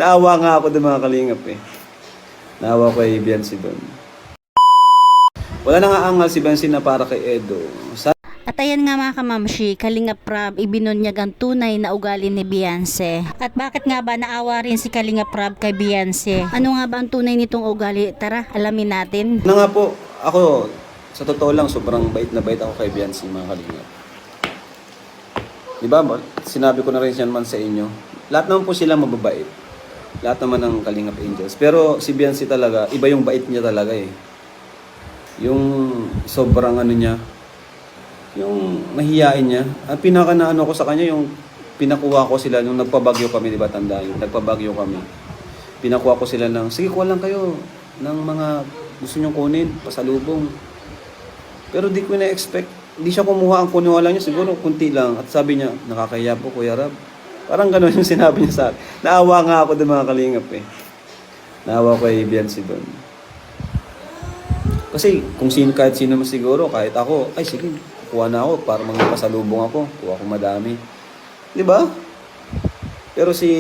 Naawa nga ako doon mga kalingap eh. Naawa ko kay Biancy doon. Wala na nga angal si Biancy na para kay Edo. At ayan nga mga kamamshi, Kalingap Rab ibinunyag ang tunay na ugali ni Beyonce. At bakit nga ba naawa rin si Kalingap Rab kay Beyonce? Ano nga ba ang tunay nitong ugali? Tara, alamin natin. Na nga po, ako, sa totoo lang, sobrang bait na bait ako kay Biancy mga kalingap. Diba, sinabi ko na rin yan man sa inyo. Lahat naman po sila mababait. Lahat naman ng Kalingap Angels. Pero si Biancy talaga, iba yung bait niya talaga eh. Yung sobrang ano niya, yung mahihain niya. Ang pinaka na ano ko sa kanya, yung pinakuha ko sila nung nagpabagyo kami, di ba tanda yun? Nagpabagyo kami. Pinakuha ko sila ng, sige kuha lang kayo ng mga gusto nyong kunin, pasalubong. Pero di ko na-expect, hindi siya kumuha, ang kunuha lang niya, siguro kunti lang. At sabi niya, nakakaya po Kuya Rab. Parang gano'n yung sinabi niya sa akin. Naawa nga ako doon mga kalingap eh. Naawa ko kay Biancy doon. Kasi kung sino, kahit sino man siguro, kahit ako, ay sige, kuha na ako para magpasalubong ako. Kuha ko madami. Di ba? Pero si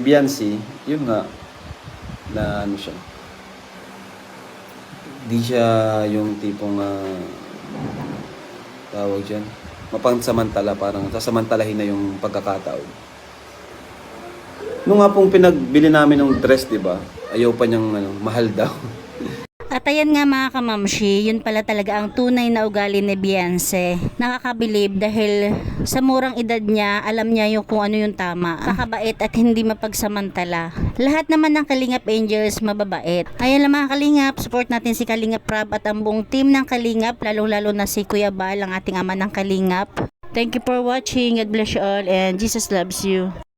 Biancy, yun nga, na ano siya. Di siya yung tipong tawag dyan, mapangsamantala, parang sasamantalahin na yung pagkakataon. Nung nga pong pinagbili namin ng dress, di ba? Ayaw pa niyang mahal daw. At ayan nga mga kamamshi, yun pala talaga ang tunay na ugali ni Beyonce. Nakakabilib dahil sa murang edad niya, alam niya yung kung ano yung tama. Kakabait at hindi mapagsamantala. Lahat naman ng Kalingap Angels mababait. Ayan lang mga Kalingap, support natin si Kalingap Rab at ang buong team ng Kalingap, lalong-lalo na si Kuya Bal, ang ating ama ng Kalingap. Thank you for watching. God bless you all and Jesus loves you.